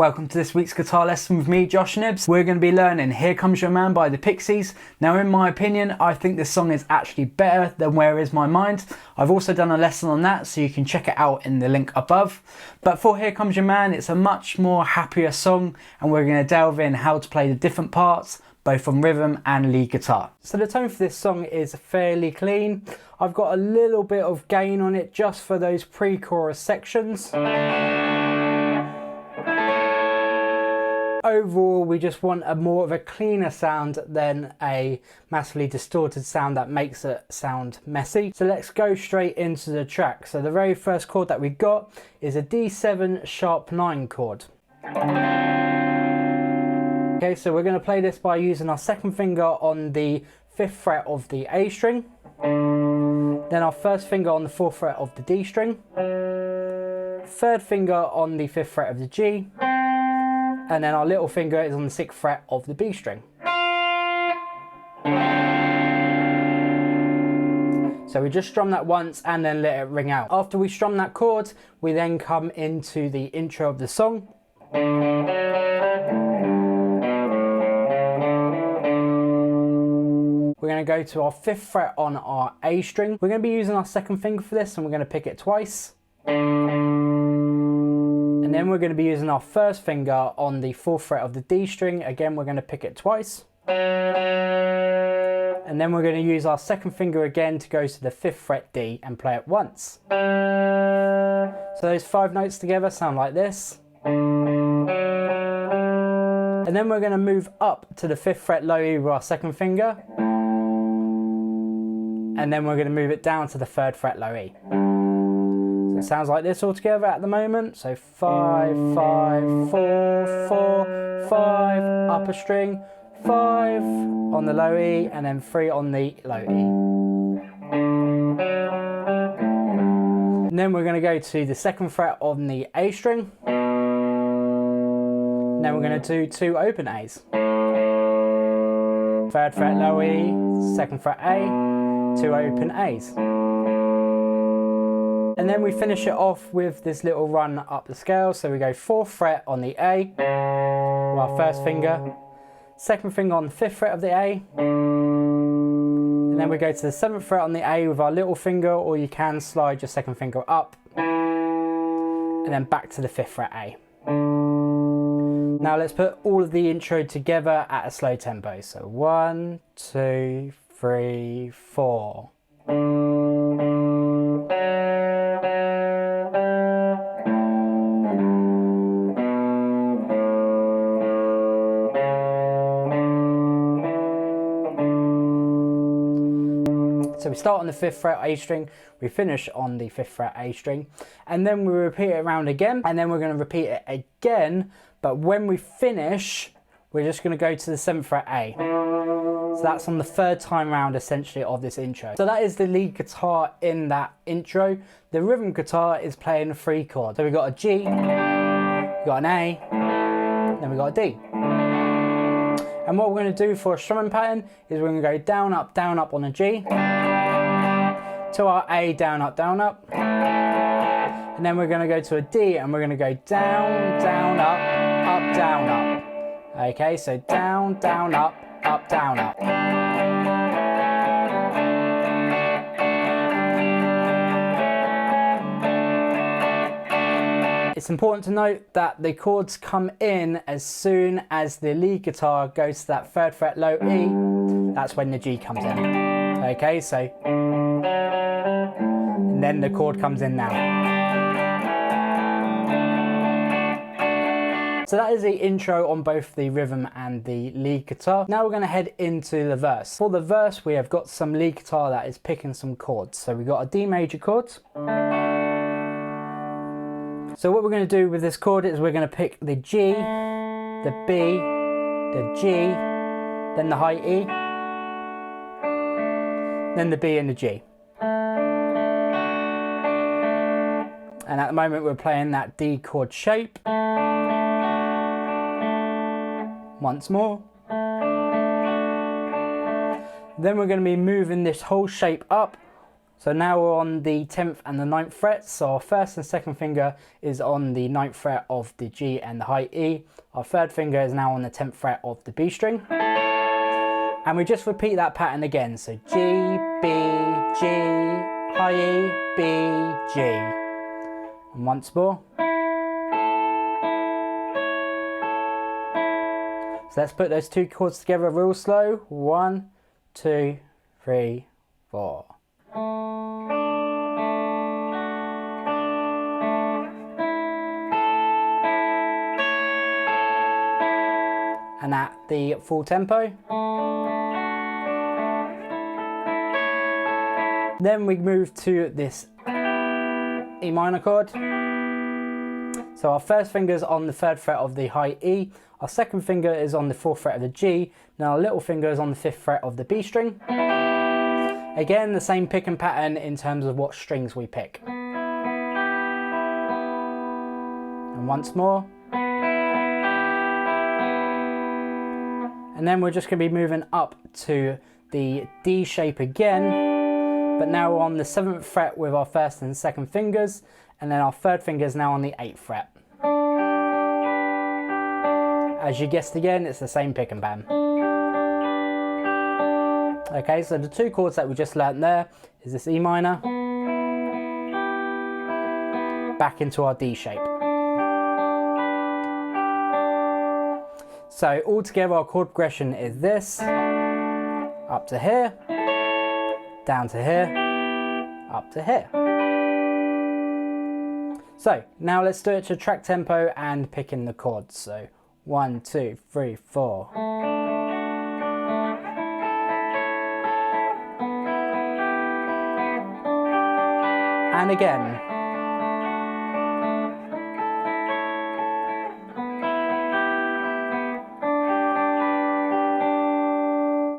Welcome to this week's guitar lesson with me, Josh Nibbs. We're going to be learning Here Comes Your Man by the Pixies. Now, in my opinion, I think this song is actually better than Where Is My Mind. I've also done a lesson on that, so you can check it out in the link above. But for Here Comes Your Man, it's a much more happier song, and we're going to delve in how to play the different parts, both on rhythm and lead guitar. So the tone for this song is fairly clean. I've got a little bit of gain on it just for those pre-chorus sections. Overall, we just want a more of a cleaner sound than a massively distorted sound that makes it sound messy. So let's go straight into the track. So the very first chord that we got is a D7 sharp 9 chord. Okay, so we're going to play this by using our second finger on the 5th fret of the A string, then our first finger on the 4th fret of the D string, third finger on the 5th fret of the G, and then our little finger is on the 6th fret of the B string. So we just strum that once and then let it ring out. After we strum that chord, we then come into the intro of the song. We're going to go to our 5th fret on our A string. We're going to be using our second finger for this, and we're going to pick it twice. And then we're going to be using our first finger on the 4th fret of the D string. Again, we're going to pick it twice. And then we're going to use our second finger again to go to the 5th fret D and play it once. So those 5 notes together sound like this. And then we're going to move up to the 5th fret low E with our second finger. And then we're going to move it down to the 3rd fret low E. So it sounds like this all together at the moment. So 5, 5, 4, 4, 5, upper string, 5 on the low E, and then 3 on the low E. And then we're going to go to the 2nd fret on the A string. And then we're going to do 2 open A's. 3rd fret low E, 2nd fret A, 2 open A's. And then we finish it off with this little run up the scale. So we go 4th fret on the A with our first finger, 2nd finger on the 5th fret of the A, and then we go to the 7th fret on the A with our little finger, or you can slide your second finger up, and then back to the 5th fret A. Now let's put all of the intro together at a slow tempo. So 1, 2, 3, 4. So we start on the 5th fret A string, we finish on the 5th fret A string, and then we repeat it around again, and then we're going to repeat it again, but when we finish, we're just going to go to the 7th fret A. So that's on the 3rd time round essentially of this intro. So that is the lead guitar in that intro. The rhythm guitar is playing a 3 chord. So we've got a G, we've got an A, then we've got a D. And what we're going to do for a strumming pattern is we're going to go down, up on a G, to our A, down, up, and then we're going to go to a D and we're going to go down, down, up, down, up. Okay, so down, down, up, down, up. It's important to note that the chords come in as soon as the lead guitar goes to that 3rd fret low E. That's when the G comes in. Okay, so and then the chord comes in now. So that is the intro on both the rhythm and the lead guitar. Now we're going to head into the verse. For the verse, we have got some lead guitar that is picking some chords. So we've got a D major chord. So what we're going to do with this chord is we're going to pick the G, the B, the G, then the high E, then the B and the G. And at the moment we're playing that D chord shape. Once more. Then we're going to be moving this whole shape up. So now we're on the 10th and the 9th frets. So our first and second finger is on the 9th fret of the G and the high E. Our third finger is now on the 10th fret of the B string. And we just repeat that pattern again. So G, B, G, high E, B, G. And once more. So let's put those two chords together real slow. 1, 2, 3, 4. And at the full tempo. Then we move to this E minor chord. So our first finger is on the 3rd fret of the high E, our second finger is on the 4th fret of the G, now our little finger is on the 5th fret of the B string. Again, the same picking pattern in terms of what strings we pick. And once more. And then we're just going to be moving up to the D shape again, but now we're on the 7th fret with our first and second fingers, and then our third finger is now on the 8th fret. As you guessed again, it's the same pick and pattern. Okay, so the two chords that we just learnt there is this E minor, back into our D shape. So altogether our chord progression is this, up to here, down to here, up to here. So now let's do it to track tempo and pick in the chords. So 1, 2, 3, 4. And again.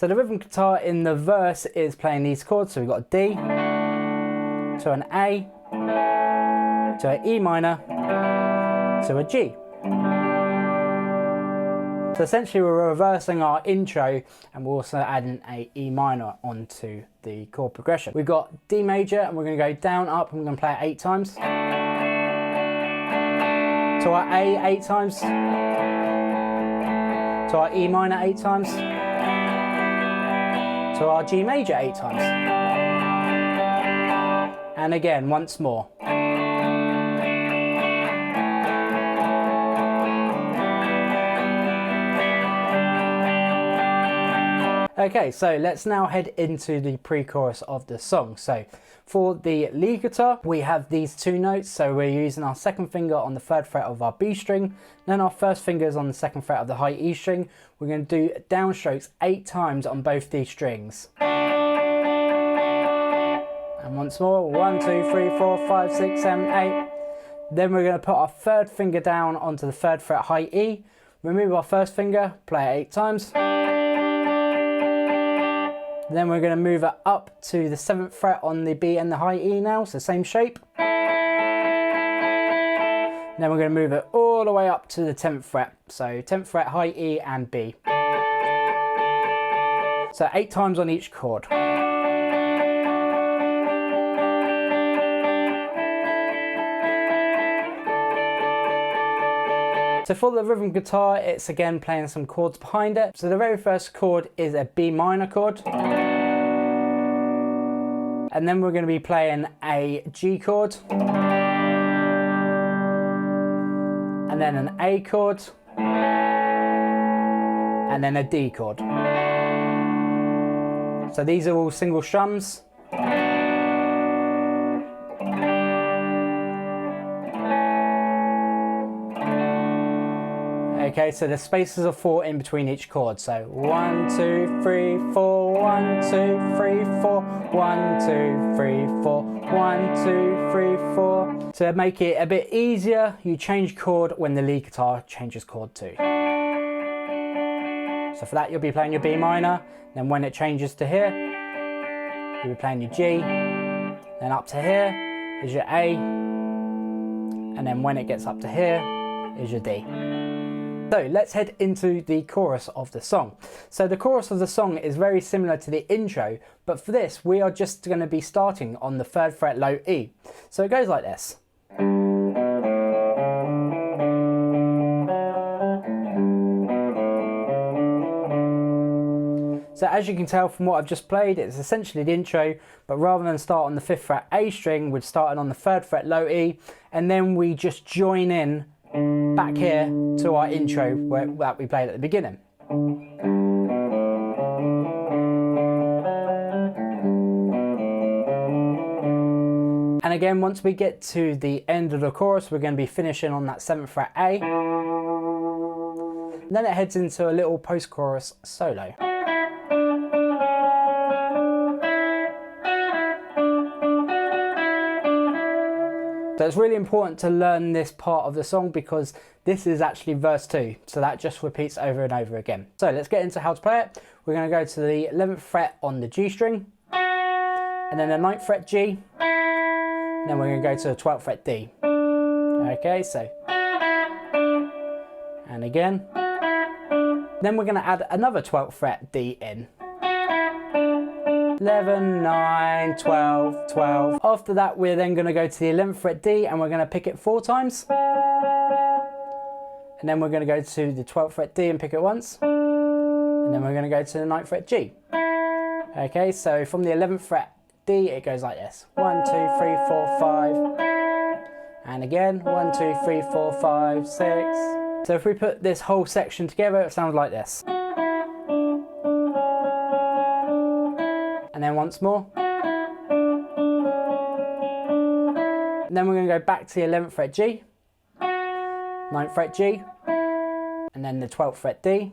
So the rhythm guitar in the verse is playing these chords. So we've got a D, to an A, to an E minor, to a G. So essentially we're reversing our intro and we're also adding a E minor onto the chord progression. We've got D major and we're going to go down, up, and we're going to play it 8 times. To our A 8 times. To our E minor 8 times. To our G major 8 times. And again, once more. Okay, so let's now head into the pre-chorus of the song. So for the lead guitar, we have these two notes. So we're using our second finger on the 3rd fret of our B string, then our first finger is on the 2nd fret of the high E string. We're going to do downstrokes 8 times on both these strings. And once more, 1, 2, 3, 4, 5, 6, 7, 8. Then we're going to put our 3rd finger down onto the 3rd fret high E, remove our first finger, play it 8 times. Then we're going to move it up to the 7th fret on the B and the high E now, so same shape. Then we're going to move it all the way up to the 10th fret, so 10th fret, high E and B. So 8 times on each chord. So for the rhythm guitar, it's again playing some chords behind it. So the very first chord is a B minor chord. And then we're going to be playing a G chord. And then an A chord. And then a D chord. So these are all single strums. Okay, so the spaces are 4 in between each chord. So 1, 2, 3, 4, 1, 2, 3, 4, 1, 2, 3, 4, 1, 2, 3, 4. To make it a bit easier, you change chord when the lead guitar changes chord too. So for that, you'll be playing your B minor. Then when it changes to here, you'll be playing your G. Then up to here is your A. And then when it gets up to here is your D. So let's head into the chorus of the song. So the chorus of the song is very similar to the intro, but for this we are just going to be starting on the 3rd fret low E. So it goes like this. So as you can tell from what I've just played, it's essentially the intro, but rather than start on the 5th fret A string, we'd start on the 3rd fret low E, and then we just join in back here to our intro that we played at the beginning. And again, once we get to the end of the chorus, we're going to be finishing on that 7th fret A. And then it heads into a little post-chorus solo. So it's really important to learn this part of the song because this is actually verse 2, so that just repeats over and over again. So let's get into how to play it. We're going to go to the 11th fret on the G string, and then the 9th fret G, and then we're going to go to the 12th fret D. Okay, so, and again. Then we're going to add another 12th fret D in. 11, 9, 12, 12. After that, we're then going to go to the 11th fret D and we're going to pick it 4 times. And then we're going to go to the 12th fret D and pick it once. And then we're going to go to the 9th fret G. Okay, so from the 11th fret D, it goes like this. 1, 2, 3, 4, 5. And again, 1, 2, 3, 4, 5, 6. So if we put this whole section together, it sounds like this. And then once more. And then we're going to go back to the 11th fret G, 9th fret G, and then the 12th fret D.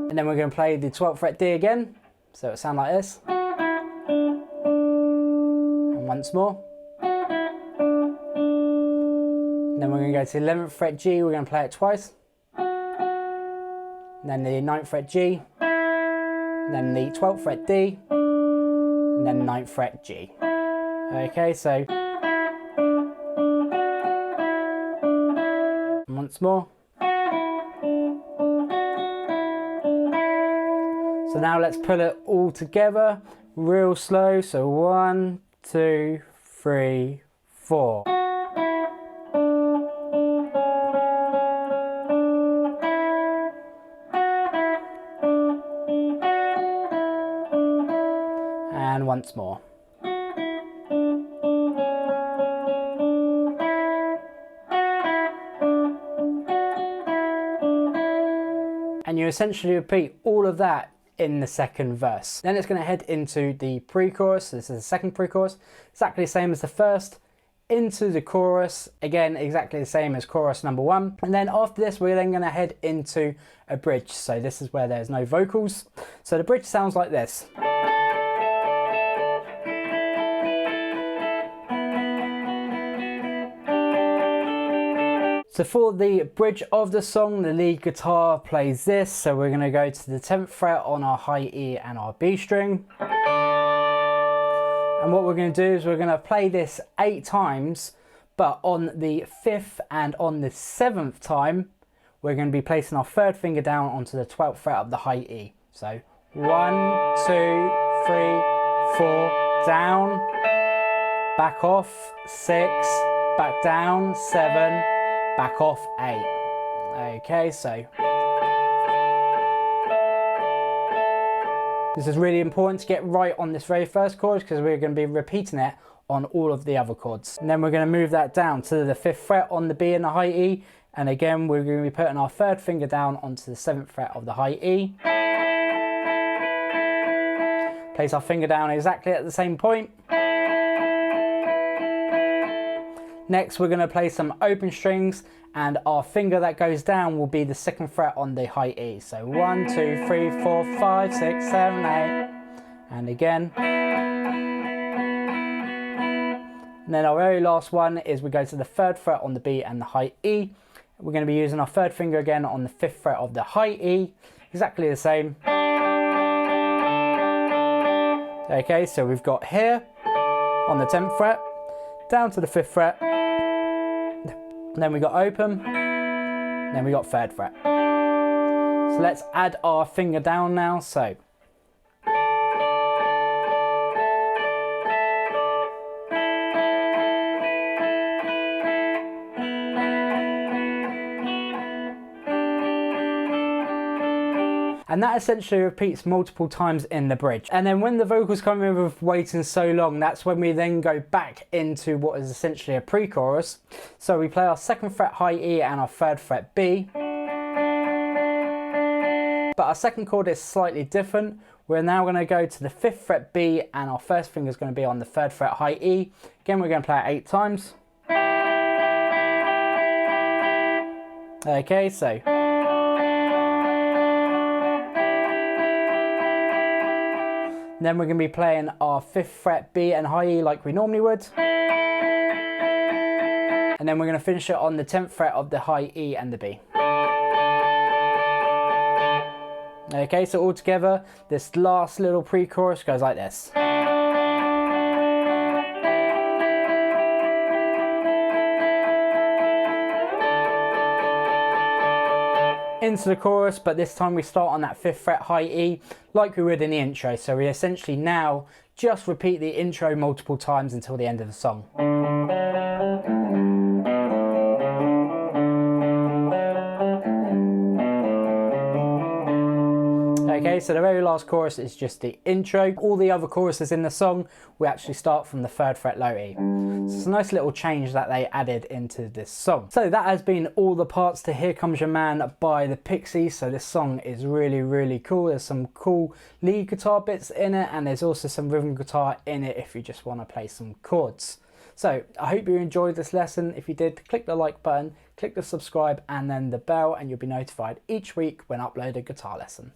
And then we're going to play the 12th fret D again, so it'll sound like this. And once more. And then we're going to go to the 11th fret G, we're going to play it twice. And then the 9th fret G. Then the 12th fret D, and then 9th fret G. Okay, so once more. So now let's pull it all together real slow. So 1, 2, 3, 4. And once more. And you essentially repeat all of that in the second verse. Then it's going to head into the pre-chorus. This is the second pre-chorus, exactly the same as the first. Into the chorus, again exactly the same as chorus number 1. And then after this we're then going to head into a bridge. So this is where there's no vocals. So the bridge sounds like this. So for the bridge of the song, the lead guitar plays this. So we're going to go to the 10th fret on our high E and our B string. And what we're going to do is we're going to play this 8 times, but on the 5th and on the 7th time, we're going to be placing our 3rd finger down onto the 12th fret of the high E. So 1, 2, 3, 4, down, back off, 6, back down, 7, back off, 8. Okay, so this is really important to get right on this very first chord because we're going to be repeating it on all of the other chords. And then we're going to move that down to the 5th fret on the B and the high E, and again we're going to be putting our 3rd finger down onto the 7th fret of the high E. Place our finger down exactly at the same point. Next we're going to play some open strings, and our finger that goes down will be the 2nd fret on the high E. So 1, 2, 3, 4, 5, 6, 7, 8. And again. And then our very last one is we go to the 3rd fret on the B and the high E. We're going to be using our 3rd finger again on the 5th fret of the high E. Exactly the same. Okay, so we've got here on the 10th fret, down to the 5th fret, then we got open, then we got 3rd fret. So let's add our finger down now. So and that essentially repeats multiple times in the bridge. And then when the vocals come in with waiting so long, that's when we then go back into what is essentially a pre-chorus. So we play our 2nd fret high E and our 3rd fret B. But our 2nd chord is slightly different. We're now going to go to the 5th fret B and our 1st finger is going to be on the 3rd fret high E. Again, we're going to play it 8 times. Okay, so. Then we're going to be playing our 5th fret B and high E like we normally would. And then we're going to finish it on the 10th fret of the high E and the B. Okay, so all together, this last little pre-chorus goes like this. Into the chorus, but this time we start on that 5th fret high E like we would in the intro. So we essentially now just repeat the intro multiple times until the end of the song. Okay, so the very last chorus is just the intro. All the other choruses in the song, we actually start from the 3rd fret low E. So it's a nice little change that they added into this song. So that has been all the parts to Here Comes Your Man by the Pixies. So this song is really, really cool. There's some cool lead guitar bits in it, and there's also some rhythm guitar in it if you just want to play some chords. So I hope you enjoyed this lesson. If you did, click the like button, click the subscribe and then the bell, and you'll be notified each week when I upload a guitar lesson.